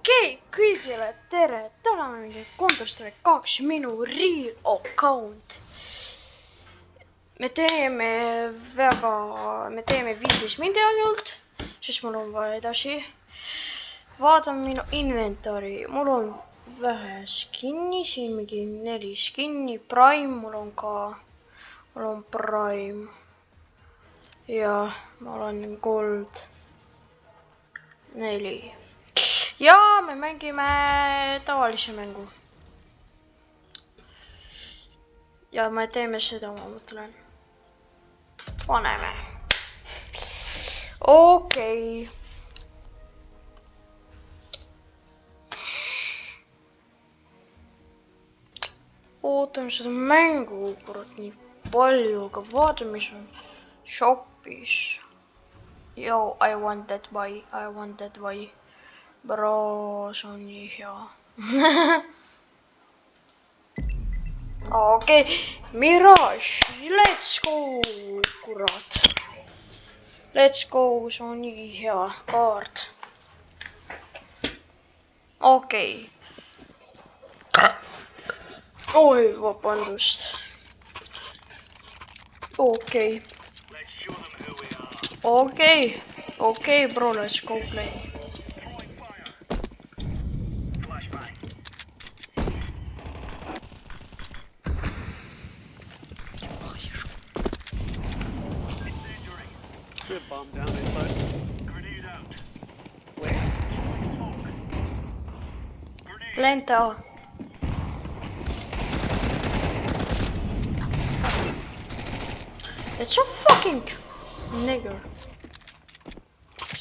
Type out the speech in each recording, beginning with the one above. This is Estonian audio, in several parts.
Okei, kõigile tere, täna on mingi Counter-Strike 2 minu real account. Me teeme 15 mindi ainult, siis mul on vaja edasi. Vaatan minu inventory, mul on vähe skin'i, siin mingi 4 skin'i, Prime mul on Prime. Ja ma olen Gold 4. Ja me mängime tavalise mängu. Ja me teeme seda, ma mõtlen. Paneme. Okei. Ootame seda mängu, kurat, nii palju, aga vaatame, mis on shopis. Yo, I want that buy. Bro, see on nii hea. Okei, Mirage, let's go, kurat. Let's go, see on nii hea kaart. Okei. Oi, vabandust. Okei, bro, let's go play. Bomb down inside. Grenade out. Where? Planta. It's a fucking nigger.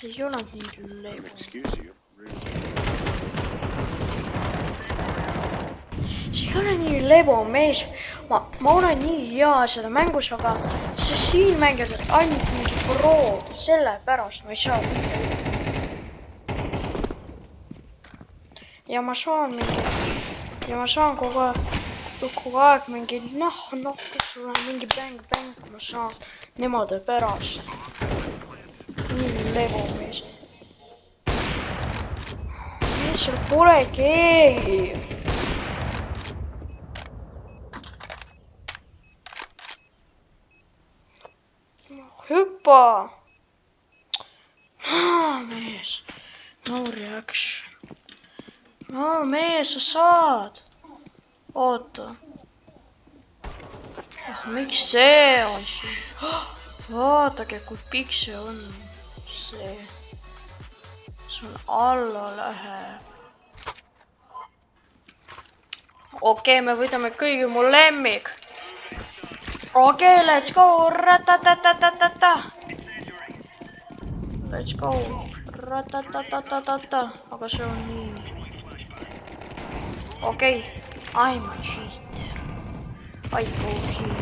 See, you're not need label. Excuse you. See, you're not need label, mees. Ma olen nii hea seda mängus, aga see siin mängijad on ainult mingi pro, sellepärast ma ei saa. Ja ma saan kogu aeg mingi kes sul on mingi bäng, ma saan nemade pärast. Nii lego mees. Mees, sul pole keegi. Hüppa! Mees, no reaction. No mees, sa saad. Oota. Miks see on siin? Vaadake, kui pikk see on. See on alla läheb. Okei, me võidame kõigi mu lemmik. Okei, let's go, ratatatata. Let's go, ratatatata. Aga see on nii. Okei, I'm a cheater. I go here.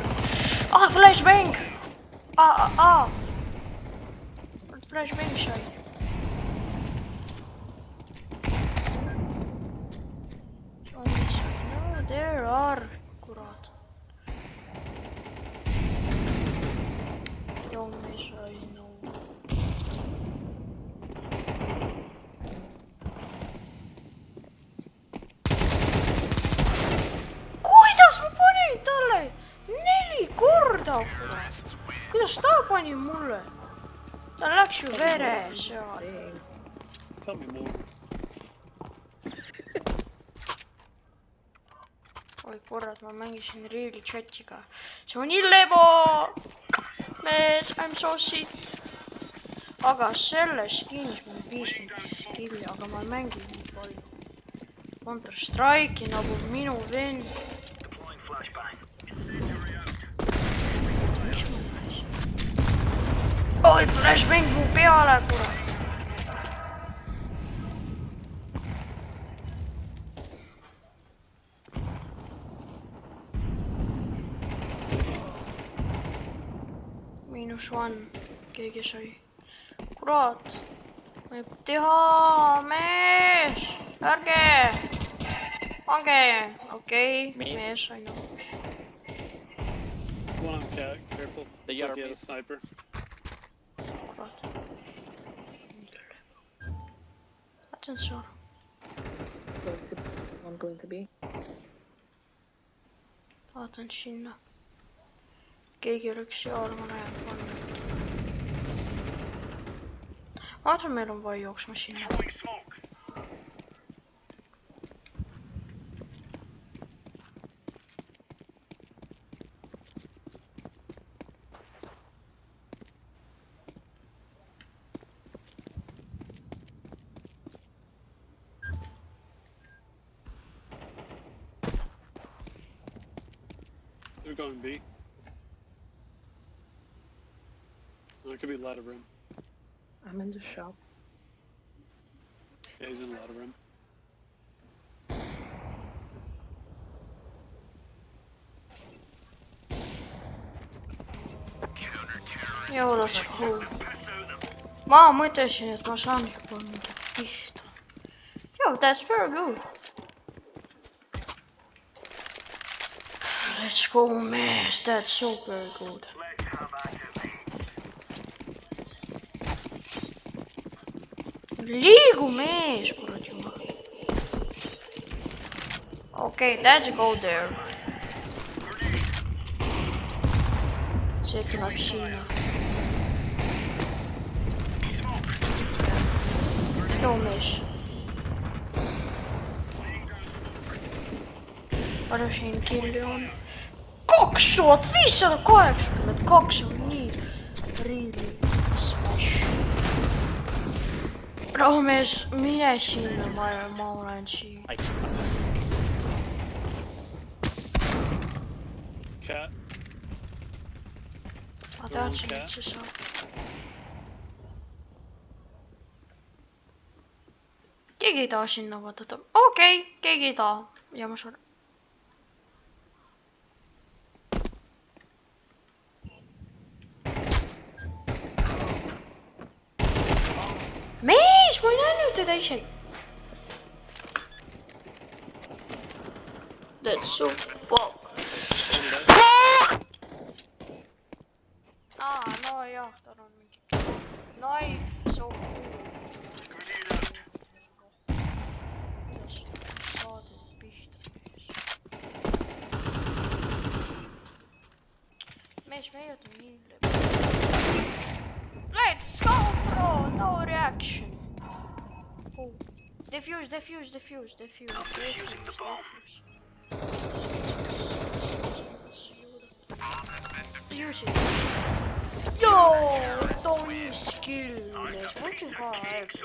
Flashbang! Flashbang sai. No, there are, kurat. Kuidas ma panin talle 4 korda? Kuidas ta pani mulle? Ta läks ju vere seal. Tell me more. Oi korrad, ma mängisin reali chatiga. See on illebo! Mees, I'm so shit. Aga selle skin'is mul 50 skilli, aga ma mängin nii palju. Counter-Strike'i nagu minu vend. Oi, flashbang mu peale, kurat. -1, keegi sai. Kurat, võib teha, mees, ärge, pange, okei, mees sai nagu. One on cat, careful. The sniper. Kurat. Attention. One going to be. Vaatan sinna. Keegi oleks seal, ma näen panna. Ma arvan, meil on vaja jooksma sinna. Throwing smoke. They're going B. Oh, it could be ladder room. I'm in the shop. Yeah, he's in ladder room. Joo, let's go. Ma mõtlesin, et ma saan juba mingi pihta. Yo, that's very good. Let's go, mees, that's so very good. Let's have at it. Liigu, mees, kurat jumal. Okay, let's go there. See tuleb sinna. Joo, mees. Palju siin killi on? 2582 on nii really smash. Rahumees, mine sinna, ma olen siin. Cat. Ma tahtsin, et see saab. Keegi ei taha sinna vaadata. Okei, keegi ei taha. Ja ma saan. Mees, ma ei näinud teda isegi. That's so fuck. No jah, tal on mingi knife, so cool. Saaded pihta. Mees, meie on nii läbi. Let's go, bro, no reaction. Oh. Defuse. Defusing the bomb. Use it. Joo, too nii skill. Võtsin ka aega,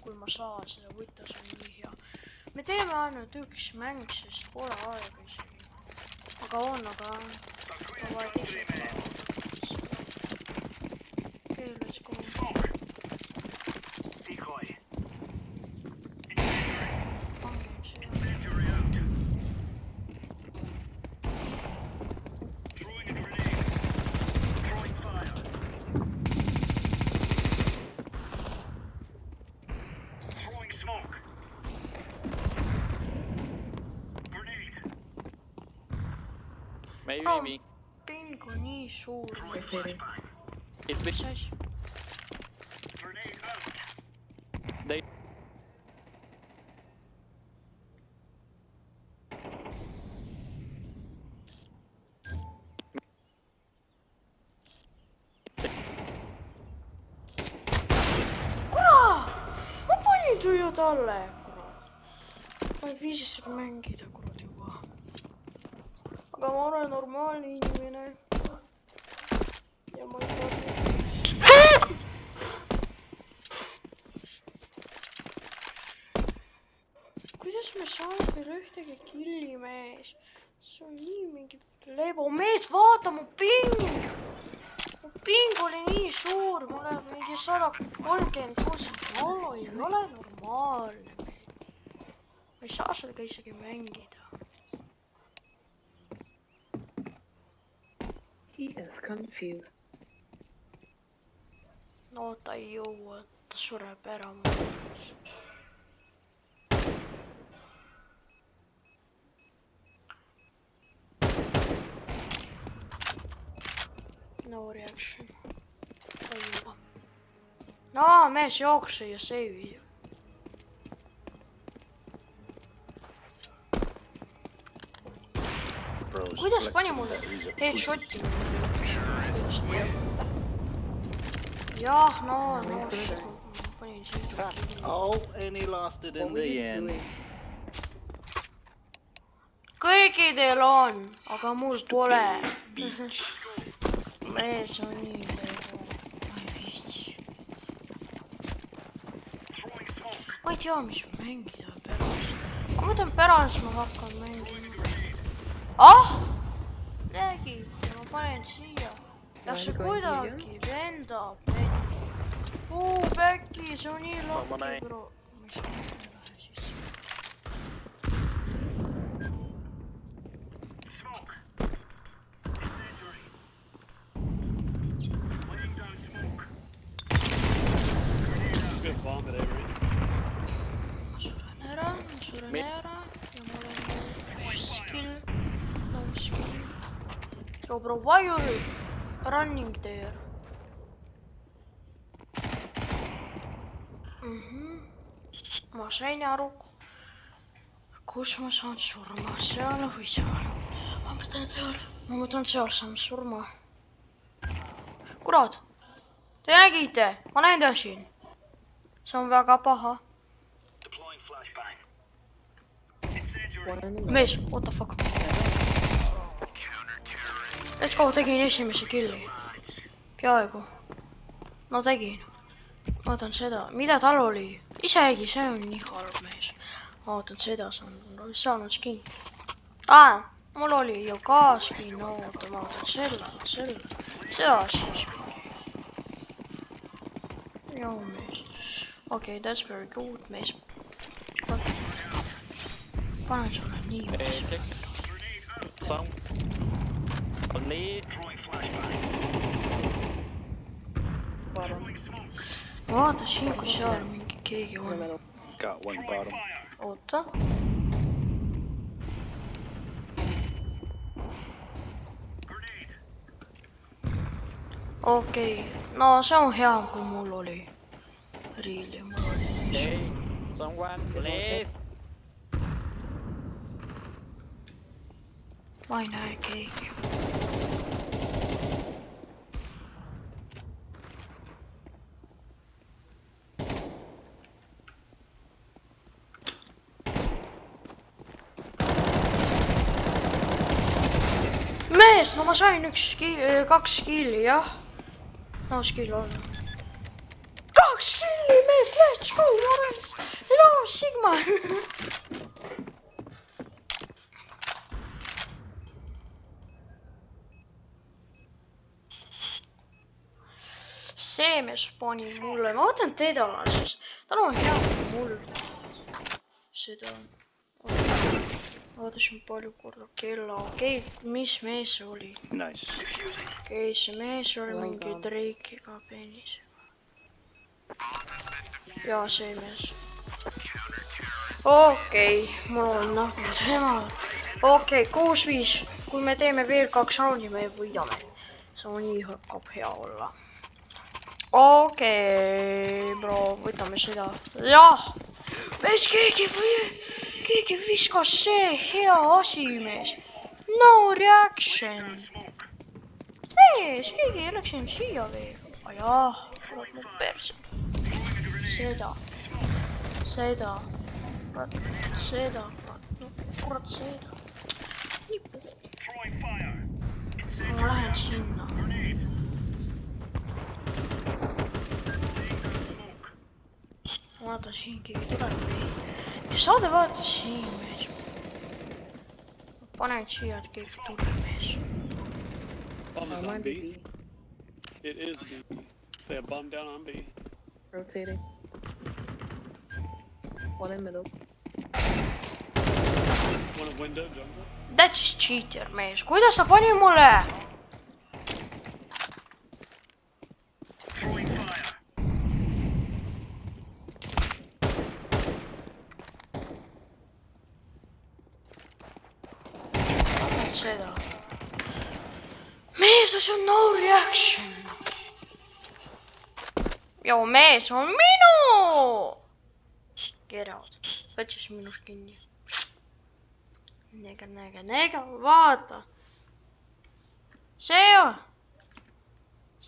kui ma saan seda võtta, see on nii hea. Me teeme ainult üks mäng, sest pole aega isegi. Aga on, aga vaja teised ka. Okay, let's go. Decoy. Pangem siia. Incendiary out. Throwing a grenade. Throwing fire. Throwing smoke. Grenade. Maybe me. Ping on nii suur. Throwing flashbang. It's Mis bit. asi? Grenade out. They. Kurat! Ma panin tuju talle, kurat. Ma ei viisi seda mängida, kurat juba. Aga ma olen normaalne inimene. Ja ma ei tea. Kuidas me saame veel ühtegi killi, mees? See on nii mingi lebo. Mees, vaata mu ping! Mu ping oli nii suur, ma olen mingi 136. No, ei ole normaalne. Ma ei saa sellega isegi mängida. He is confused. No ta ei jõua, ta sureb ära. No reaction. Ta ei jõua. No mees jookse ja save. kuidas pani mulle headshot'i? Jah, no, panin siia. Oh, and he lost it in What were the you end. doing? Kõigidel on, aga mul pole. Mees on nii lebo. Ma ei viitsi. Ma ei tea, mis mängida pärast. Ma mõtlen pärast ma hakkan mängima. Ah! Nägite, ma panen siia. Ja see kuidagi lendab. Päkki, see on nii lahti, bro. Mis ma lähen siis? Smoke. Incendiary. Laying down smoke. Good bomb at Avery. Ma suren ära ja ma olen skill. No skill. Yo bro, why you running there? Ma sain aru, kus ma saan surma, seal või seal. Ma mõtlen seal saan surma. Kurat, te nägite, ma näidasin. See on väga paha. Deploying flashbang. Incendiary. One in the middle. Mees, what the fuck? Let's go, tegin esimese killi. Peaaegu. No tegin. Vaatan seda, mida tal oli. Isegi see on nii halb mees. Vaatan seda, saanud skin. Mul oli ju ka skin, oota, vaatan selle. Seda asja. Joo mees. Okei, that's very good mees. Panen sulle nii mees. Check. Xong. Only. Throwing flashbang. Throwing smoke. Ma vaatan siin, kui seal mingi keegi In the on. middle. Got one bottom. Oota. Grenade. Okei, no see on hea, kui mul oli. Really, mul oli. Hey, someone, please. Ma ei näe keegi. Mees, no ma sain kaks killi, jah. No skill on. 2 killi, mees, let's go, ma olen. Hello, Sigma. See mees pani mulle, ma võtan teda, sest tal on hea mul. Seda. Vaatasin palju korda kella. Okei, mis mees see oli? Nice. Okei, see mees oli mingi Drake'iga penis. Ja see mees. Okei, mul on nahkud hemad. Okei, 6-5. Kui me teeme veel 2 raundi, me võidame. See on nii hakkab hea olla. Okei, bro, võtame seda. Jah! Mees, keegi viskas see hea asi, mees. No reaction. Mees, keegi ei läks siia veel. Jah, kurat mu perse. Seda. Kurat seda. Nii puh. Throwing fire. Ma lähen sinna. Vaata siin keegi tuleb. Ja saade vaata siin mees. Panen siia, et keegi tuleb mees. Bomb is I'm on on B. B. It is B. They have bomb down on B. Rotating. One in middle. One in window, jungle. That's is cheater mees. Kuidas sa pani mulle? Throwing fire. Vaatan seda. Mees, see on no reaction. Joo, mees on minu. Get out. Võttis minust kinni. Nega, vaata.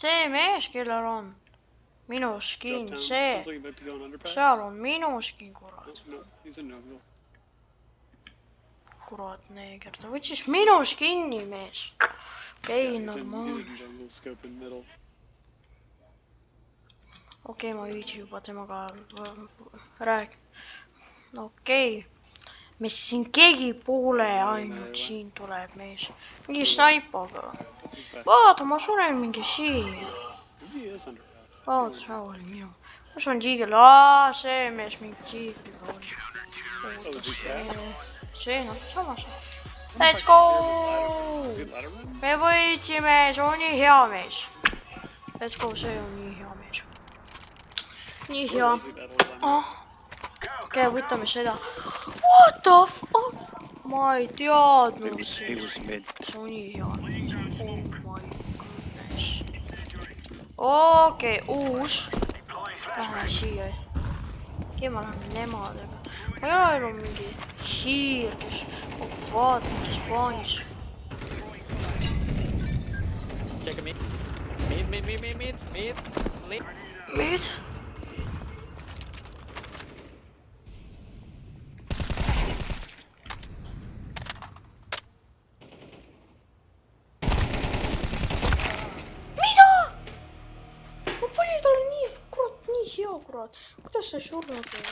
see mees, kellel on minu skin, Drop down. see, Sounds like you're about to go on underpass. seal on minu skin, kurat. No, he's in no. Kurat neeger, ta võttis minu skin'i, mees. Okei, Yeah, he's normaalne. in jungle, scope in middle. Okei, ma ei viitsi juba temaga rääkida. Okei. Mis siin keegi poole ainult siin tuleb, mees. Mingi snaipaga. He's back. Vaata, ma suren mingi siin. Maybe he is underpass. Vaata, see oli minu. Kus on tiigel? See mees mingi tiigliga oli. Oh, is he cat? See noh, samas. Let's go! Is he ladder run? Me võitsime, see on nii hea mees. Let's go, see on nii hea mees. Nii hea. Or is he battle line? Okei, võtame seda. What the fuck? Ma ei teadnud He seda. was mid. See on nii hea mees. Oh my goodness. Okei, uus. Lähme siia. Okei, ma lähen nemadega. Ma ei ole mingi hiir, kes vaatab Hispaanias. Check mid. Mid. Mid? Mida? Ma panin talle nii, kurat, nii hea, kurat. Kuidas see surnud on?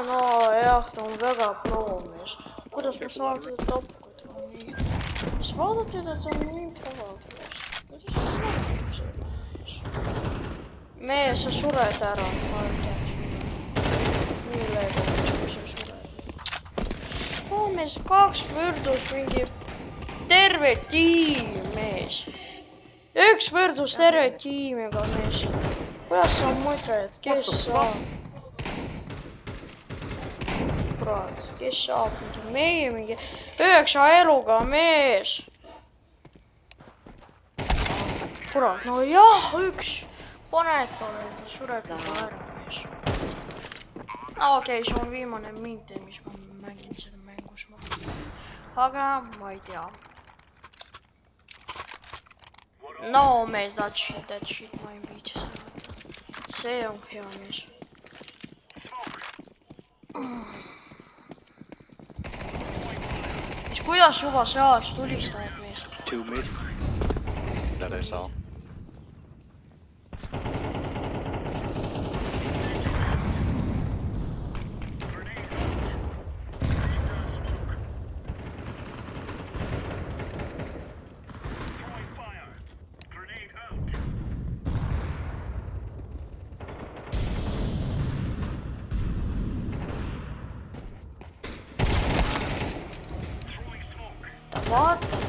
No jah, ta on väga pro-mees. Kuidas ma saan seda tappa, kui ta on nii... Mis vaadati, et ta on nii pro-mees? Kuidas sa tapab seda mees? Mees, sa sured ära, ma ütlen sulle. Nii leebelt, kui sa sured. Mees, 2 võrdus mingi terve tiim, mees. 1 võrdus terve tiimiga, mees. Kuidas sa mõtled, kes saab? Kurat, kes saab nüüd? Meie mingi 9 eluga mees. Kurat, no jah, 1. Paned talle, ta sureb juba ära, mees. Okei, see on viimane minti, mis ma mängin seda mängus. Aga ma ei tea. No mees, that shit, ma ei viitsi seda. See on hea mees. Mis kuidas juba sealt tulistab mees? 2 mid. That I saw. Throwing fire. Grenade out. Throwing smoke. Ta vaatab,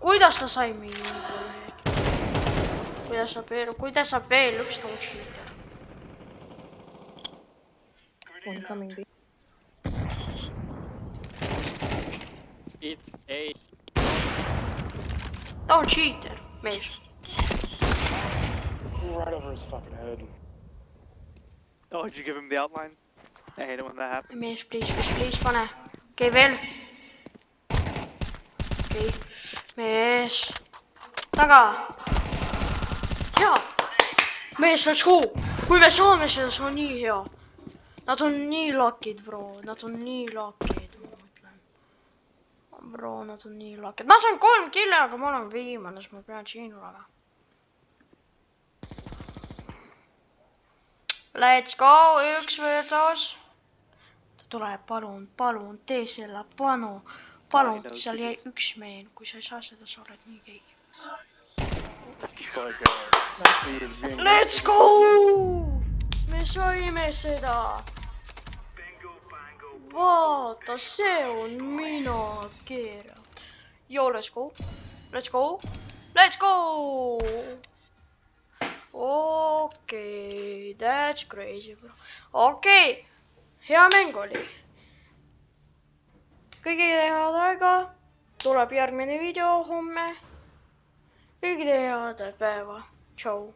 kuidas ta sai mingi? Kuidas saab veel üks too cheater? One coming B. It's A. Ta on cheater, mees. Right over his fucking head. Oh, did you give him the outline? I hate it when that happens. Mees, please, pane. Okei, veel. Okei, mees. Taga. Hea. Mees, let's go. Kui me saame seda, see on nii hea. Nad on nii luckid, bro. Nad on nii luckid, ma mõtlen. Bro, nad on nii luckid. Ma saan 3 killi, aga ma olen viimane, siis ma pean siin olema. Let's go, 1 võrdus. Ta tuleb, palun, tee selle, palun, seal jäi 1 meen, kui sa ei saa seda, sa oled nii keegi. Let's go! Me saime seda. Vaata, see on mina keeran. Yo, let's go. Okei, that's crazy, bro. Okei, hea mäng oli. Kõigile head aega. Tuleb järgmine video homme. Kõigile head päeva. Tšau.